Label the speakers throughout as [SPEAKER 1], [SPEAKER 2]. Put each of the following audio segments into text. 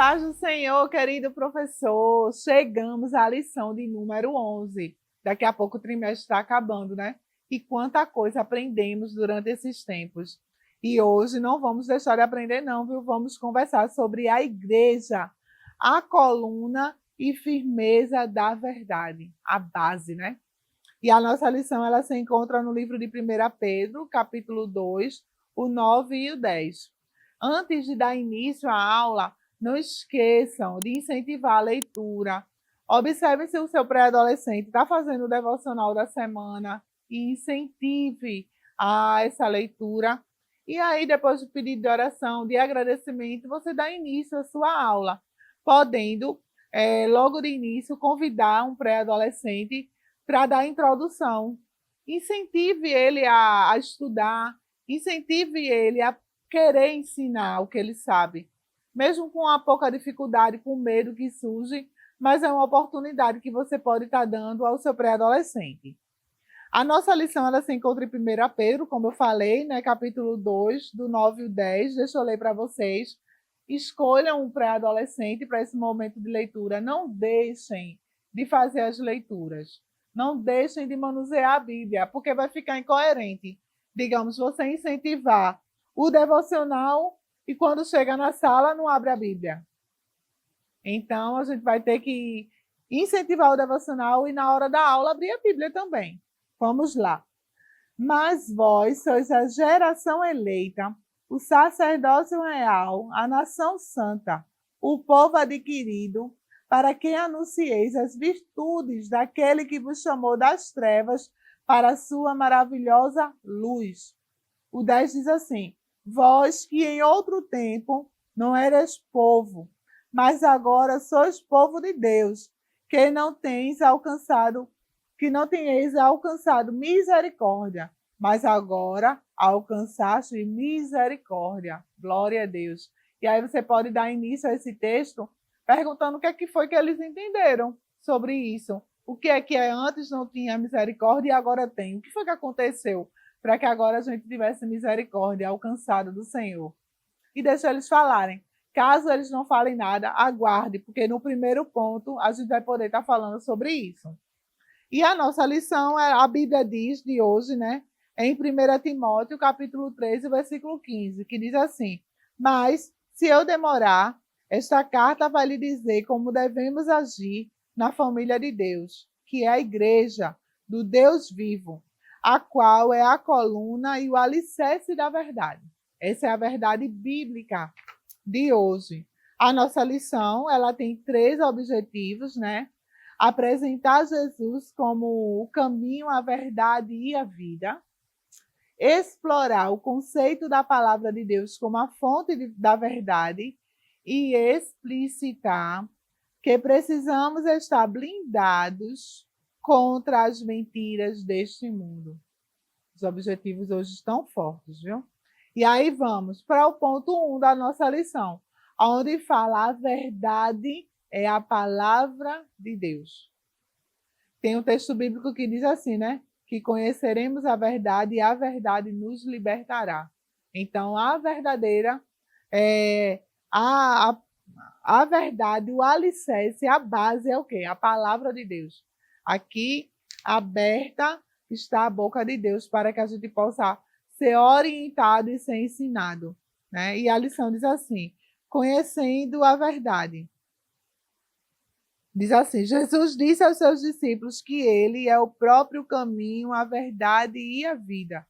[SPEAKER 1] Paz do Senhor, querido professor. Chegamos à lição de número 11. Daqui a pouco o trimestre está acabando, né? E quanta coisa aprendemos durante esses tempos. E hoje não vamos deixar de aprender, não, viu? Vamos conversar sobre a igreja, a coluna e firmeza da verdade, a base, né? E a nossa lição ela se encontra no livro de 1 Pedro, capítulo 2, o 9 e o 10. Antes de dar início à aula, não esqueçam de incentivar a leitura. Observe se o seu pré-adolescente está fazendo o devocional da semana e incentive a essa leitura. E aí, depois do pedido de oração, de agradecimento, você dá início à sua aula, podendo, logo de início, convidar um pré-adolescente para dar a introdução. Incentive ele a estudar, incentive ele a querer ensinar o que ele sabe, mesmo com a pouca dificuldade, com medo que surge, mas é uma oportunidade que você pode estar dando ao seu pré-adolescente. A nossa lição ela se encontra em 1 Pedro, como eu falei, né, capítulo 2, do 9 ao 10. Deixa eu ler para vocês. Escolham um pré-adolescente para esse momento de leitura. Não deixem de fazer as leituras. Não deixem de manusear a Bíblia, porque vai ficar incoerente. Digamos, você incentivar o devocional e quando chega na sala não abre a Bíblia. Então, a gente vai ter que incentivar o devocional e na hora da aula abrir a Bíblia também. Vamos lá. Mas vós sois a geração eleita, o sacerdócio real, a nação santa, o povo adquirido, para que anuncieis as virtudes daquele que vos chamou das trevas para a sua maravilhosa luz. O 10 diz assim: vós que em outro tempo não eras povo, mas agora sois povo de Deus, que não tenhais alcançado misericórdia, mas agora alcançaste misericórdia. Glória a Deus. E aí você pode dar início a esse texto perguntando o que é que foi que eles entenderam sobre isso. O que é antes não tinha misericórdia e agora tem? O que foi que aconteceu para que agora a gente tivesse misericórdia alcançada do Senhor? E deixa eles falarem. Caso eles não falem nada, aguarde, porque no primeiro ponto a gente vai poder estar falando sobre isso. E a nossa lição, a Bíblia diz de hoje, né? Em 1 Timóteo, capítulo 13, versículo 15, que diz assim: mas, se eu demorar, esta carta vai lhe dizer como devemos agir na família de Deus, que é a igreja do Deus vivo, a qual é a coluna e o alicerce da verdade. Essa é a verdade bíblica de hoje. A nossa lição, ela tem 3 objetivos, né? Apresentar Jesus como o caminho, a verdade e a vida, explorar o conceito da palavra de Deus como a fonte da verdade e explicitar que precisamos estar blindados contra as mentiras deste mundo. Os objetivos hoje estão fortes, viu? E aí vamos para o ponto 1 da nossa lição, onde fala a verdade é a palavra de Deus. Tem um texto bíblico que diz assim, né? Que conheceremos a verdade e a verdade nos libertará. Então, a verdadeira, a, a, a verdade, o alicerce, a base é o quê? A palavra de Deus. Aqui, aberta está a boca de Deus para que a gente possa ser orientado e ser ensinado. Né? E a lição diz assim: conhecendo a verdade. Diz assim: Jesus disse aos seus discípulos que ele é o próprio caminho, a verdade e a vida.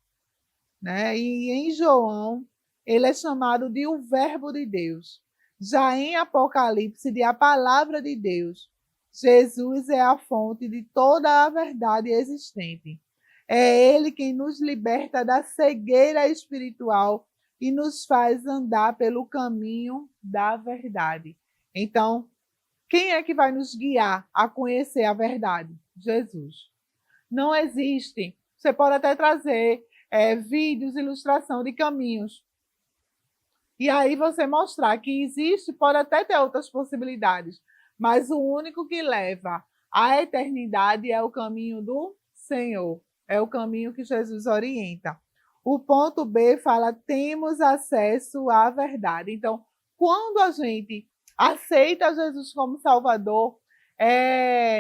[SPEAKER 1] Né? E em João, ele é chamado de o Verbo de Deus. Já em Apocalipse, de a palavra de Deus. Jesus é a fonte de toda a verdade existente. É ele quem nos liberta da cegueira espiritual e nos faz andar pelo caminho da verdade. Então, quem é que vai nos guiar a conhecer a verdade? Jesus. Não existe. Você pode até trazer vídeos, ilustração de caminhos. E aí você mostrar que existe, pode até ter outras possibilidades, mas o único que leva à eternidade é o caminho do Senhor. É o caminho que Jesus orienta. O ponto B fala: temos acesso à verdade. Então, quando a gente aceita Jesus como Salvador,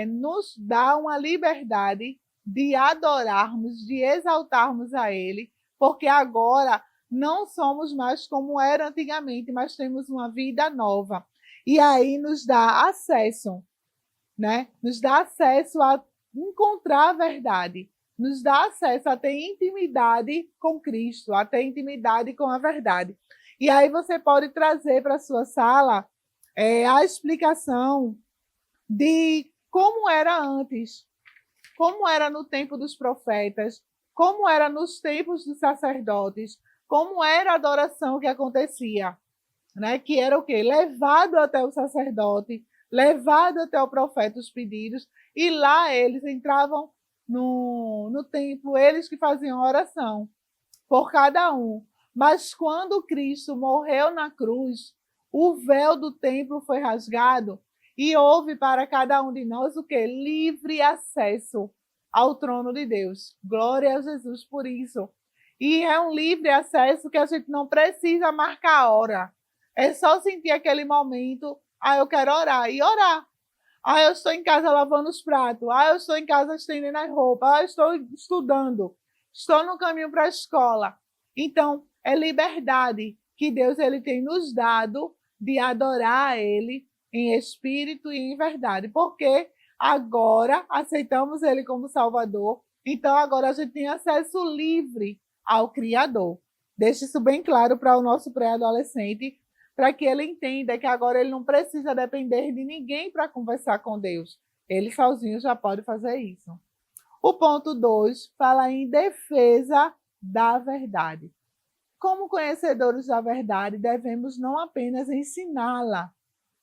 [SPEAKER 1] nos dá uma liberdade de adorarmos, de exaltarmos a Ele, porque agora não somos mais como era antigamente, mas temos uma vida nova. E aí nos dá acesso, né? Nos dá acesso a encontrar a verdade, nos dá acesso a ter intimidade com Cristo, a ter intimidade com a verdade. E aí você pode trazer para a sua sala a explicação de como era antes, como era no tempo dos profetas, como era nos tempos dos sacerdotes, como era a adoração que acontecia, né? Que era o quê? Levado até o sacerdote, levado até o profeta os pedidos, e lá eles entravam no templo, eles que faziam oração por cada um. Mas quando Cristo morreu na cruz, o véu do templo foi rasgado e houve para cada um de nós o quê? Livre acesso ao trono de Deus. Glória a Jesus por isso. E é um livre acesso que a gente não precisa marcar a hora. É só sentir aquele momento, eu quero orar, e orar. Eu estou em casa lavando os pratos. Eu estou em casa estendendo as roupas. Eu estou estudando. Estou no caminho para a escola. Então, é liberdade que Deus ele tem nos dado de adorar a Ele em espírito e em verdade. Porque agora aceitamos Ele como Salvador. Então, agora a gente tem acesso livre ao Criador. Deixe isso bem claro para o nosso pré-adolescente, para que ele entenda que agora ele não precisa depender de ninguém para conversar com Deus. Ele sozinho já pode fazer isso. O ponto 2 fala em defesa da verdade. Como conhecedores da verdade, devemos não apenas ensiná-la,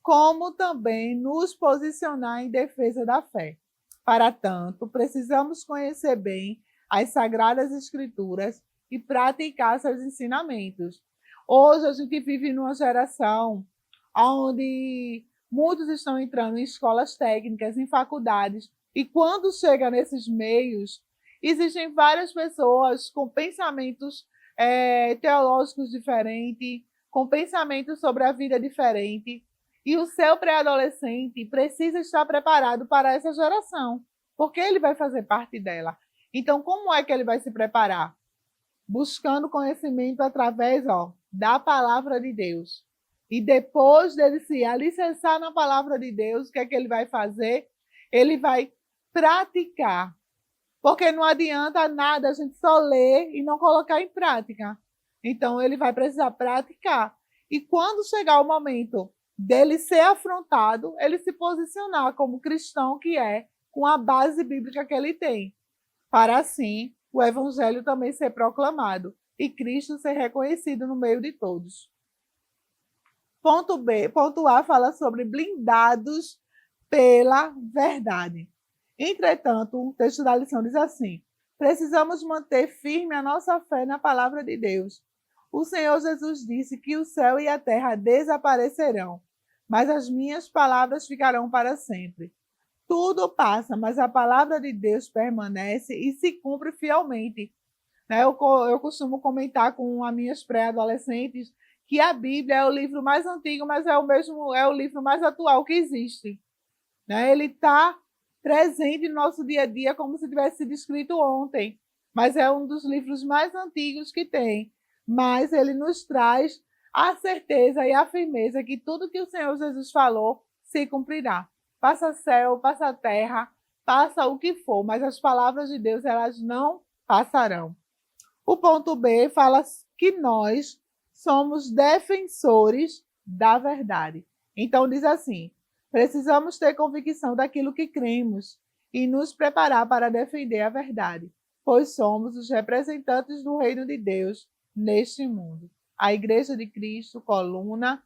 [SPEAKER 1] como também nos posicionar em defesa da fé. Para tanto, precisamos conhecer bem as Sagradas Escrituras e praticar seus ensinamentos. Hoje a gente vive numa geração onde muitos estão entrando em escolas técnicas, em faculdades, e quando chega nesses meios, existem várias pessoas com pensamentos teológicos diferentes, com pensamentos sobre a vida diferente, e o seu pré-adolescente precisa estar preparado para essa geração, porque ele vai fazer parte dela. Então, como é que ele vai se preparar? Buscando conhecimento através da palavra de Deus. E depois dele se alicerçar na palavra de Deus, o que é que ele vai fazer? Ele vai praticar. Porque não adianta nada a gente só ler e não colocar em prática. Então, ele vai precisar praticar. E quando chegar o momento dele ser afrontado, ele se posicionar como cristão que é, com a base bíblica que ele tem, para assim o evangelho também ser proclamado e Cristo ser reconhecido no meio de todos. Ponto B, ponto A fala sobre blindados pela verdade. Entretanto, o texto da lição diz assim: precisamos manter firme a nossa fé na palavra de Deus. O Senhor Jesus disse que o céu e a terra desaparecerão, mas as minhas palavras ficarão para sempre. Tudo passa, mas a palavra de Deus permanece e se cumpre fielmente. Eu costumo comentar com as minhas pré-adolescentes que a Bíblia é o livro mais antigo, mas é o livro mais atual que existe. Ele está presente no nosso dia a dia como se tivesse sido escrito ontem, mas é um dos livros mais antigos que tem. Mas ele nos traz a certeza e a firmeza que tudo que o Senhor Jesus falou se cumprirá. Passa céu, passa terra, passa o que for, mas as palavras de Deus elas não passarão. O ponto B fala que nós somos defensores da verdade. Então diz assim: precisamos ter convicção daquilo que cremos e nos preparar para defender a verdade, pois somos os representantes do reino de Deus neste mundo. A Igreja de Cristo, coluna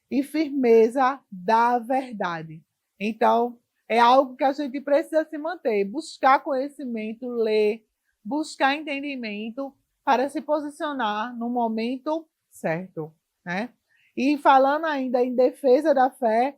[SPEAKER 1] e firmeza da verdade. Então, é algo que a gente precisa se manter, buscar conhecimento, ler, buscar entendimento para se posicionar no momento certo, né? E falando ainda em defesa da fé,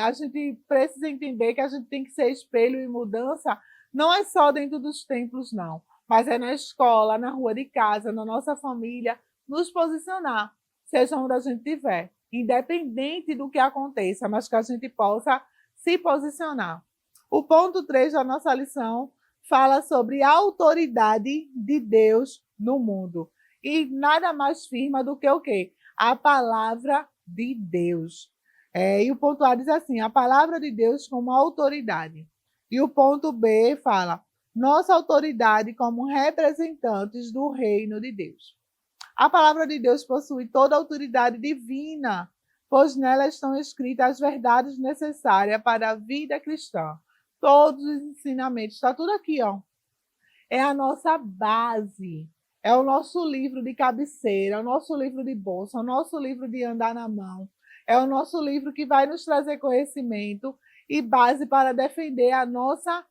[SPEAKER 1] a gente precisa entender que a gente tem que ser espelho e mudança, não é só dentro dos templos, não, mas é na escola, na rua de casa, na nossa família, nos posicionar, seja onde a gente estiver. independente do que aconteça, mas que a gente possa se posicionar. O ponto 3 da nossa lição fala sobre a autoridade de Deus no mundo. E nada mais firma do que o quê? A palavra de Deus. E o ponto A diz assim, a palavra de Deus como autoridade. E o ponto B fala, nossa autoridade como representantes do reino de Deus. A palavra de Deus possui toda a autoridade divina, pois nela estão escritas as verdades necessárias para a vida cristã. Todos os ensinamentos, está tudo aqui, ó. É a nossa base, é o nosso livro de cabeceira, é o nosso livro de bolsa, é o nosso livro de andar na mão, é o nosso livro que vai nos trazer conhecimento e base para defender a nossa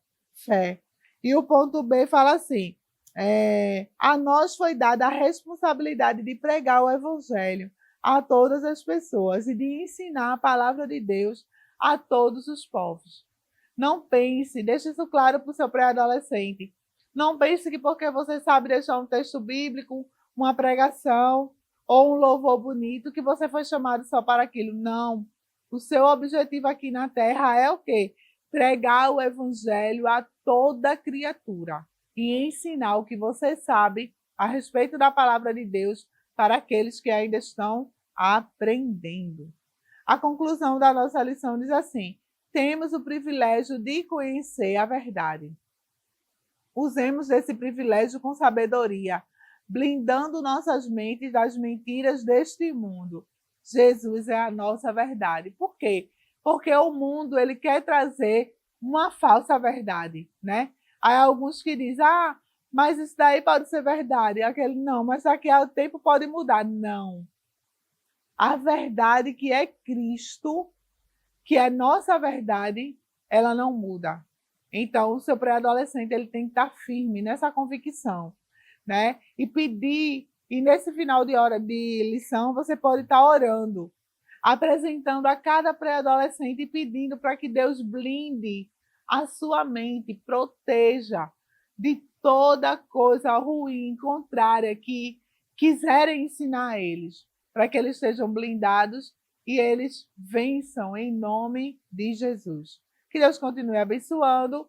[SPEAKER 1] fé. E o ponto B fala assim, a nós foi dada a responsabilidade de pregar o evangelho a todas as pessoas e de ensinar a palavra de Deus a todos os povos. Não pense, deixe isso claro para o seu pré-adolescente. Não pense que porque você sabe deixar um texto bíblico, uma pregação ou um louvor bonito, que você foi chamado só para aquilo. Não. O seu objetivo aqui na Terra é o quê? Pregar o evangelho a toda criatura e ensinar o que você sabe a respeito da palavra de Deus para aqueles que ainda estão aprendendo. A conclusão da nossa lição diz assim, temos o privilégio de conhecer a verdade. Usemos esse privilégio com sabedoria, blindando nossas mentes das mentiras deste mundo. Jesus é a nossa verdade. Por quê? Porque o mundo ele quer trazer uma falsa verdade, né? Aí alguns que dizem, mas isso daí pode ser verdade. Aquele, não, mas daqui a tempo pode mudar. Não. A verdade que é Cristo, que é nossa verdade, ela não muda. Então, o seu pré-adolescente ele tem que estar firme nessa convicção, né? E pedir, e nesse final de hora de lição, você pode estar orando, apresentando a cada pré-adolescente e pedindo para que Deus blinde a sua mente, proteja de toda coisa ruim, contrária, que quiserem ensinar a eles, para que eles sejam blindados e eles vençam em nome de Jesus. Que Deus continue abençoando.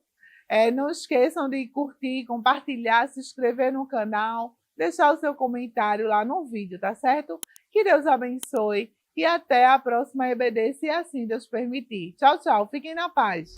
[SPEAKER 1] Não esqueçam de curtir, compartilhar, se inscrever no canal, deixar o seu comentário lá no vídeo, tá certo? Que Deus abençoe e até a próxima EBD, se assim Deus permitir. Tchau, tchau. Fiquem na paz.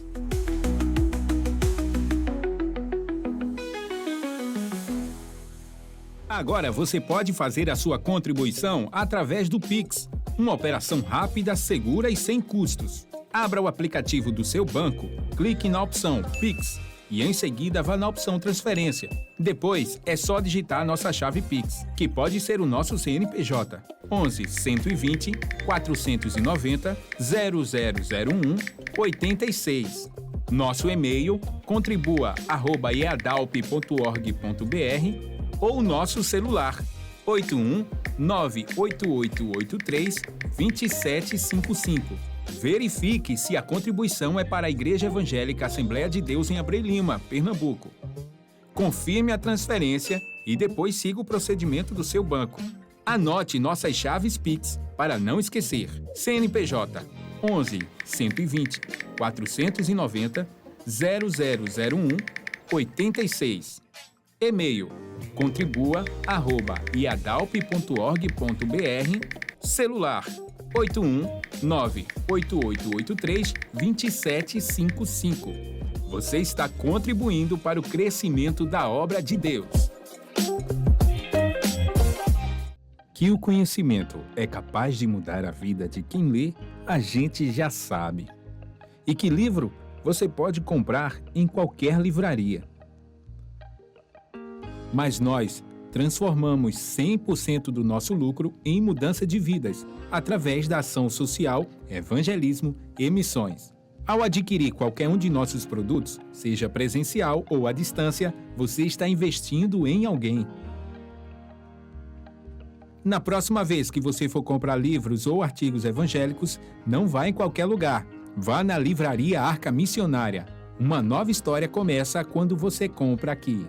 [SPEAKER 2] Agora você pode fazer a sua contribuição através do Pix, uma operação rápida, segura e sem custos. Abra o aplicativo do seu banco, clique na opção Pix e em seguida vá na opção Transferência. Depois é só digitar nossa chave Pix, que pode ser o nosso CNPJ 11 120 490 0001 86. Nosso e-mail contribua@eadalp.org.br ou nosso celular 81 98883 2755. Verifique se a contribuição é para a Igreja Evangélica Assembleia de Deus em Abreu Lima, Pernambuco. Confirme a transferência e depois siga o procedimento do seu banco. Anote nossas chaves Pix para não esquecer. CNPJ 11 120 490 0001 86. E-mail contribua@iadalp.org.br. Celular 81 98883 2755. Você está contribuindo para o crescimento da obra de Deus. Que o conhecimento é capaz de mudar a vida de quem lê, a gente já sabe. E que livro você pode comprar em qualquer livraria. Mas nós transformamos 100% do nosso lucro em mudança de vidas, através da ação social, evangelismo e missões. Ao adquirir qualquer um de nossos produtos, seja presencial ou à distância, você está investindo em alguém. Na próxima vez que você for comprar livros ou artigos evangélicos, não vá em qualquer lugar. Vá na Livraria Arca Missionária. Uma nova história começa quando você compra aqui.